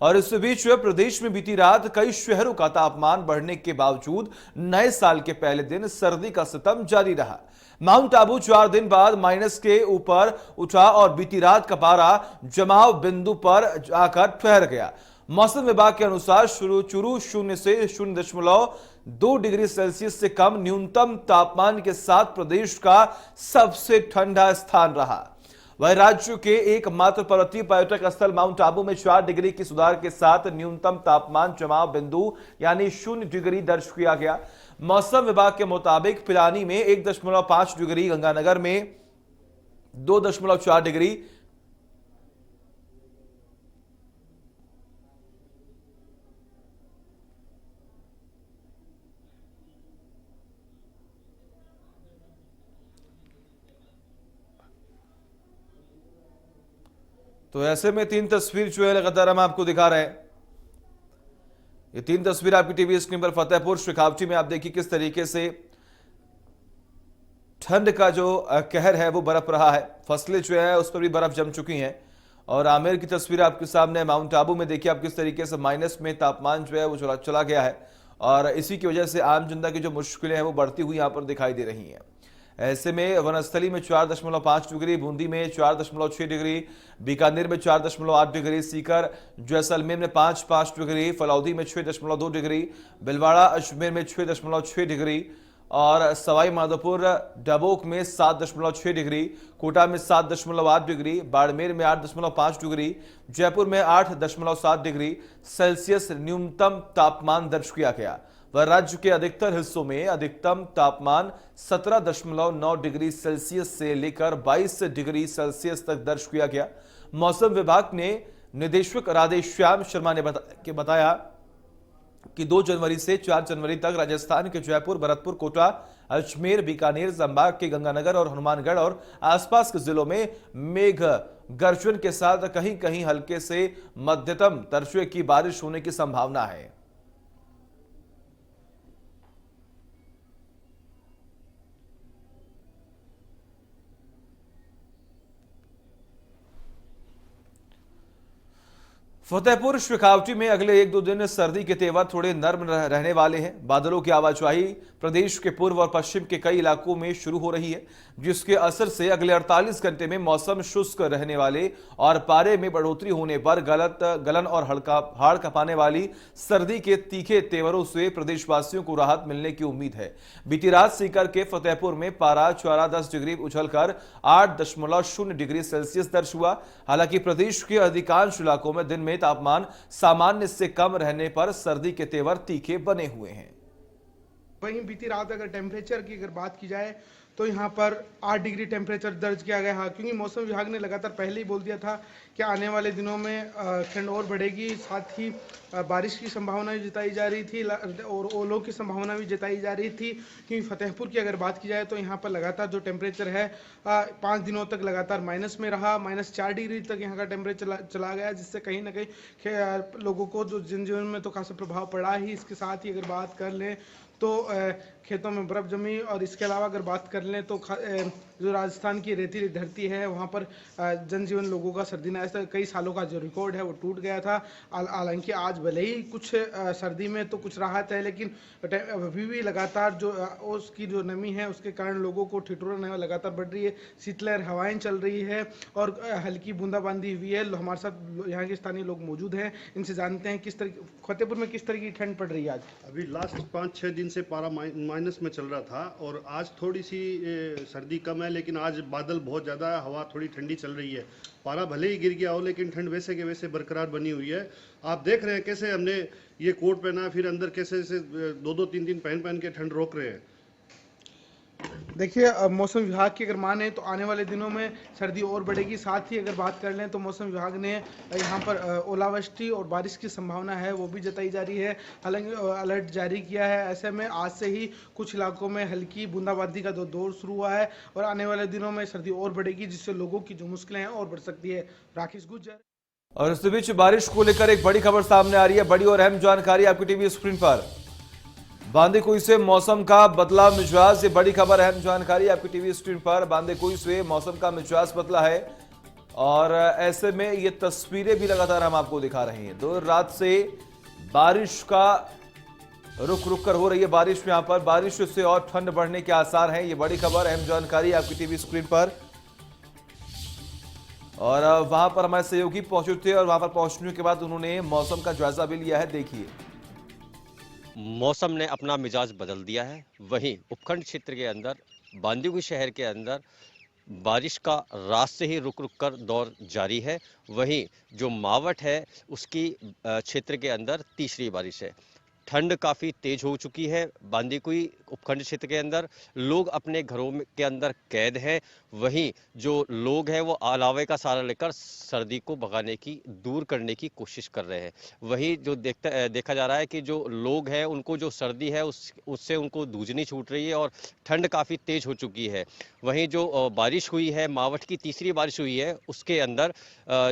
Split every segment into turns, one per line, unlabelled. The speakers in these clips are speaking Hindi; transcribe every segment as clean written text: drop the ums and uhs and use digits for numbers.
और इस बीच प्रदेश में बीती रात कई शहरों का तापमान बढ़ने के बावजूद नए साल के पहले दिन सर्दी का सितम जारी रहा। माउंट आबू 4 दिन बाद माइनस के ऊपर उठा और बीती रात का पारा जमाव बिंदु पर आकर ठहर गया। मौसम विभाग के अनुसार शुरू शून्य से 0.2 डिग्री सेल्सियस से कम न्यूनतम तापमान के साथ प्रदेश का सबसे ठंडा स्थान रहा। वह राज्य के एकमात्र पर्वतीय पर्यटक स्थल माउंट आबू में 4 डिग्री की सुधार के साथ न्यूनतम तापमान जमाव बिंदु यानी 0 डिग्री दर्ज किया गया। मौसम विभाग के मुताबिक पिलानी में 1.5 डिग्री, गंगानगर में 2.4 डिग्री, तो ऐसे में 3 तस्वीर जो है लगातार हम आपको दिखा रहे हैं। ये 3 तस्वीर आपकी टीवी स्क्रीन पर फतेहपुर शेखावटी में आप देखिए किस तरीके से ठंड का जो कहर है वो बरप रहा है। फसलें जो है उस पर भी बर्फ जम चुकी हैं। और आमेर की तस्वीर आपके सामने, माउंट आबू में देखिए आप किस तरीके से माइनस में तापमान जो है वो चला गया है। और इसी की वजह से आम जनता की जो मुश्किलें हैं वो बढ़ती हुई यहाँ पर दिखाई दे रही हैं। ऐसे में वनस्थली में 4.5 डिग्री, बूंदी में 4.6 डिग्री, बीकानेर में 4.8 डिग्री, सीकर जैसलमेर में 5.5 डिग्री, फलौदी में 6.2 डिग्री, बिलवाड़ा अजमेर में 6.6 डिग्री और सवाई माधोपुर डबोक में 7.6 डिग्री, कोटा में 7.8 डिग्री, बाड़मेर में 8.5 डिग्री, जयपुर में 8.7 डिग्री सेल्सियस न्यूनतम तापमान दर्ज किया गया। वह राज्य के अधिकतर हिस्सों में अधिकतम तापमान 17.9 डिग्री सेल्सियस से लेकर 22 डिग्री सेल्सियस तक दर्ज किया गया। मौसम विभाग ने निदेशक राधेश्याम शर्मा ने बताया कि 2 जनवरी से 4 जनवरी तक राजस्थान के जयपुर, भरतपुर, कोटा, अजमेर, बीकानेर, संभाग के गंगानगर और हनुमानगढ़ और आसपास के जिलों में मेघ गर्जन के साथ कहीं कहीं हल्के से मध्यम दर्जे की बारिश होने की संभावना है। फतेहपुर शेखावटी में अगले 1-2 दिन सर्दी के तेवर थोड़े नर्म रहने वाले हैं। बादलों की आवाजाही प्रदेश के पूर्व और पश्चिम के कई इलाकों में शुरू हो रही है, जिसके असर से अगले 48 घंटे में मौसम शुष्क रहने वाले और पारे में बढ़ोतरी होने पर गलन और हाड़ कपाने वाली सर्दी के तीखे तेवरों से प्रदेशवासियों को राहत मिलने की उम्मीद है। बीती रात सीकर के फतेहपुर में पारा 4.10 डिग्री उछलकर 8.0 डिग्री सेल्सियस दर्ज हुआ। हालांकि प्रदेश के अधिकांश इलाकों में दिन में तापमान सामान्य से कम रहने पर सर्दी के तेवर तीखे बने हुए हैं।
वहीं बीती रात अगर टेम्परेचर की अगर बात की जाए तो यहाँ पर 8 डिग्री टेम्परेचर दर्ज किया गया है, क्योंकि मौसम विभाग ने लगातार पहले ही बोल दिया था कि आने वाले दिनों में ठंड और बढ़ेगी। साथ ही बारिश की संभावना भी जताई जा रही थी और ओलों की संभावना भी जताई जा रही थी। क्योंकि फतेहपुर की अगर बात की जाए तो यहाँ पर लगातार जो टेम्परेचर है 5 दिनों तक लगातार माइनस में रहा। -4 डिग्री तक यहाँ का टेम्परेचर चला गया, जिससे कहीं ना कहीं लोगों को जो जनजीवन में तो खासा प्रभाव पड़ा ही। इसके साथ ही अगर बात कर लें तो खेतों में बर्फ जमी और इसके अलावा अगर बात कर लें तो जो राजस्थान की रेतीली धरती है वहाँ पर जनजीवन लोगों का सर्दी ने ऐसा कई सालों का जो रिकॉर्ड है वो टूट गया था। हालांकि आज भले ही कुछ सर्दी में तो कुछ राहत है, लेकिन अभी भी लगातार जो उसकी जो नमी है उसके कारण लोगों को ठिठुरन लगातार बढ़ रही है। शीतलहर हवाएं चल रही है और हल्की बूंदाबांदी हुई है। हमारे साथ यहाँ के स्थानीय लोग मौजूद हैं, इनसे जानते हैं किस तरह फतेहपुर में किस तरह की ठंड पड़ रही है आज।
अभी लास्ट 5-6 दिन से पारा माइनस में चल रहा था और आज थोड़ी सी सर्दी कम है, लेकिन आज बादल बहुत ज़्यादा है, हवा थोड़ी ठंडी चल रही है। पारा भले ही गिर गया हो लेकिन ठंड वैसे के वैसे बरकरार बनी हुई है। आप देख रहे हैं कैसे हमने ये कोट पहना, फिर अंदर कैसे 2-3 पहन के ठंड रोक रहे हैं।
देखिए मौसम विभाग की अगर माने तो आने वाले दिनों में सर्दी और बढ़ेगी। साथ ही अगर बात कर लें तो मौसम विभाग ने यहाँ पर ओलावृष्टि और बारिश की संभावना है वो भी जताई जा रही है। हालांकि अलर्ट जारी किया है। ऐसे में आज से ही कुछ इलाकों में हल्की बूंदाबांदी का दौर शुरू हुआ है और आने वाले दिनों में सर्दी और बढ़ेगी, जिससे लोगों की जो मुश्किलें हैं और बढ़ सकती है। राकेश गुज्जर।
और इस बीच बारिश को लेकर एक बड़ी खबर सामने आ रही है। बड़ी और अहम जानकारी आपकी टीवी स्क्रीन पर। बांदीकुई से मौसम का बदला मिजाज, ये बड़ी खबर, अहम जानकारी आपकी टीवी स्क्रीन पर। बांदीकुई से मौसम का मिजाज बदला है और ऐसे में ये तस्वीरें भी लगातार हम आपको दिखा रहे हैं। देर रात से बारिश का रुक रुक कर हो रही है बारिश। यहां पर बारिश से और ठंड बढ़ने के आसार हैं। ये बड़ी खबर, अहम जानकारी आपकी टीवी स्क्रीन पर। और वहां पर हमारे सहयोगी पहुंचे थे और वहां पर पहुंचने के बाद उन्होंने मौसम का जायजा भी लिया है। देखिए,
मौसम ने अपना मिजाज बदल दिया है। वहीं उपखंड क्षेत्र के अंदर, बांदीकुई शहर के अंदर बारिश का रात से ही रुक रुक कर दौर जारी है। वहीं जो मावट है उसकी क्षेत्र के अंदर तीसरी बारिश है। ठंड काफ़ी तेज हो चुकी है। बांदीकुई उपखंड क्षेत्र के अंदर लोग अपने घरों के अंदर कैद हैं। वहीं जो लोग हैं वो अलावे का सहारा लेकर सर्दी को भगाने की, दूर करने की कोशिश कर रहे हैं। वहीं जो देखा जा रहा है कि जो लोग हैं उनको जो सर्दी है उससे उनको दूजनी छूट रही है और ठंड काफ़ी तेज हो चुकी है। वहीं जो बारिश हुई है, मावठ की तीसरी बारिश हुई है, उसके अंदर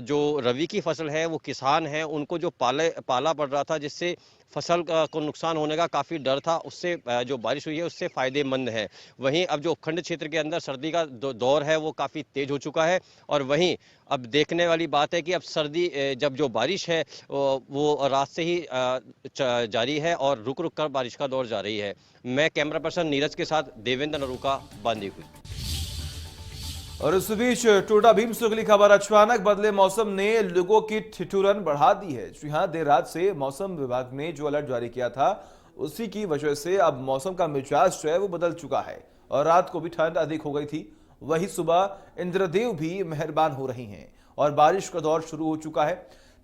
जो रबी की फसल है वो किसान हैं उनको जो पाला पड़ रहा था, जिससे फसल को नुकसान होने का काफ़ी डर था, उससे जो बारिश हुई है उससे फ़ायदेमंद है। वहीं अब जो उपखंड क्षेत्र के अंदर सर्दी का दौर है वो काफ़ी तेज हो चुका है। और वहीं अब देखने वाली बात है कि अब सर्दी, जब जो बारिश है वो रात से ही जारी है और रुक रुक कर बारिश का दौर जारी है। मैं कैमरा पर्सन नीरज के साथ देवेंद्र नरूका, बांदीकुई।
और इस बीच टोडा भीम से अगली खबर, अचानक बदले मौसम ने लोगों की ठिठुरन बढ़ा दी है। जी हां, देर रात से मौसम विभाग ने जो अलर्ट जारी किया था उसी की वजह से अब मौसम का मिजाज जो है वो बदल चुका है और रात को भी ठंड अधिक हो गई थी। वही सुबह इंद्रदेव भी मेहरबान हो रही हैं और बारिश का दौर शुरू हो चुका है।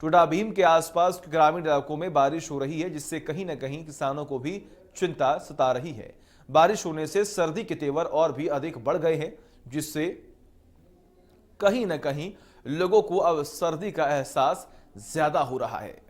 टोडा भीम के आसपास के ग्रामीण इलाकों में बारिश हो रही है, जिससे कहीं न कहीं किसानों को भी चिंता सता रही है। बारिश होने से सर्दी के तेवर और भी अधिक बढ़ गए हैं, जिससे कहीं न कहीं लोगों को अब सर्दी का एहसास ज्यादा हो रहा है।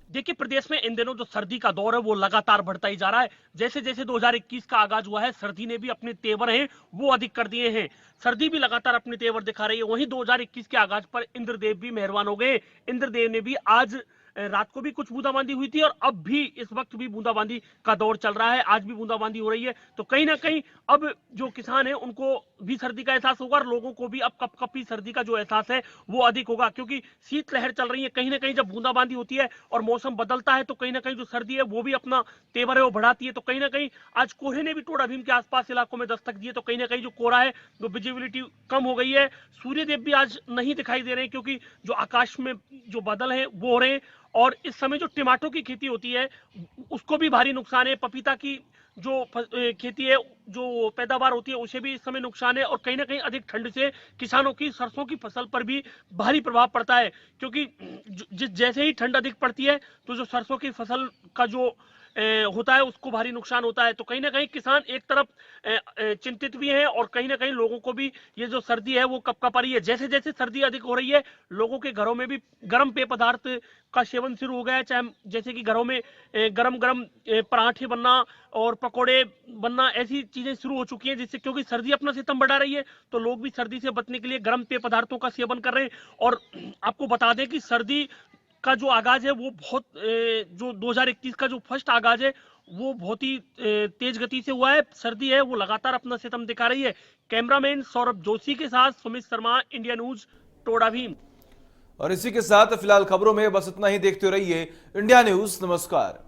देखिए, प्रदेश में इन दिनों जो सर्दी का दौर है वो लगातार बढ़ता ही जा रहा है। जैसे जैसे 2021 का आगाज हुआ है, सर्दी ने भी अपने तेवर हैं वो अधिक कर दिए हैं। सर्दी भी लगातार अपने तेवर दिखा रही है। वहीं 2021 के आगाज पर इंद्रदेव भी मेहरबान हो गए। इंद्रदेव ने भी आज रात को भी कुछ बूंदाबांदी हुई थी और अब भी इस वक्त भी बूंदाबांदी का दौर चल रहा है। आज भी बूंदाबांदी हो रही है। तो कहीं ना कहीं अब जो किसान है उनको भी सर्दी का एहसास होगा और लोगों को भी अब कपकपी सर्दी का जो एहसास है वो अधिक होगा, क्योंकि शीतलहर चल रही है। कहीं ना कहीं जब बूंदाबांदी होती है और मौसम बदलता है तो कहीं ना कहीं जो सर्दी है वो भी अपना तेवर है वो बढ़ाती है। तो कहीं ना कहीं आज कोहरे ने भी टोडा भीम के आसपास इलाकों में दस्तक दी है। तो कहीं ना कहीं जो कोहरा है वो विजिबिलिटी कम हो गई है। सूर्यदेव भी आज नहीं दिखाई दे रहे हैं, क्योंकि जो आकाश में जो बादल है वो हो रहे हैं। और इस समय जो टमाटो की खेती होती है उसको भी भारी नुकसान है। पपीता की जो खेती है, जो पैदावार होती है, उसे भी इस समय नुकसान है। और कहीं ना कहीं अधिक ठंड से किसानों की सरसों की फसल पर भी भारी प्रभाव पड़ता है, क्योंकि जैसे ही ठंड अधिक पड़ती है तो जो सरसों की फसल का जो होता है उसको भारी नुकसान होता है। तो कहीं ना कहीं किसान एक तरफ चिंतित भी हैं और कहीं ना कहीं लोगों को भी ये जो सर्दी है वो कपकपा रही है। जैसे जैसे सर्दी अधिक हो रही है, लोगों के घरों में भी गर्म पेय पदार्थ का सेवन शुरू हो गया है। चाहे जैसे कि घरों में गरम गरम पराठे बनना और पकोड़े बनना, ऐसी चीजें शुरू हो चुकी हैं, जिससे क्योंकि सर्दी अपना सितम बढ़ा रही है तो लोग भी सर्दी से बचने के लिए गर्म पेय पदार्थों का सेवन कर रहे हैं। और आपको बता दें कि सर्दी का जो आगाज है वो बहुत जो 2021 का जो फर्स्ट आगाज है वो बहुत ही तेज गति से हुआ है। सर्दी है वो लगातार अपना सितम दिखा रही है। कैमरामैन सौरभ जोशी के साथ सुमित शर्मा, इंडिया न्यूज, टोडा भीम।
और इसी के साथ फिलहाल खबरों में बस इतना ही। देखते रहिए इंडिया न्यूज। नमस्कार।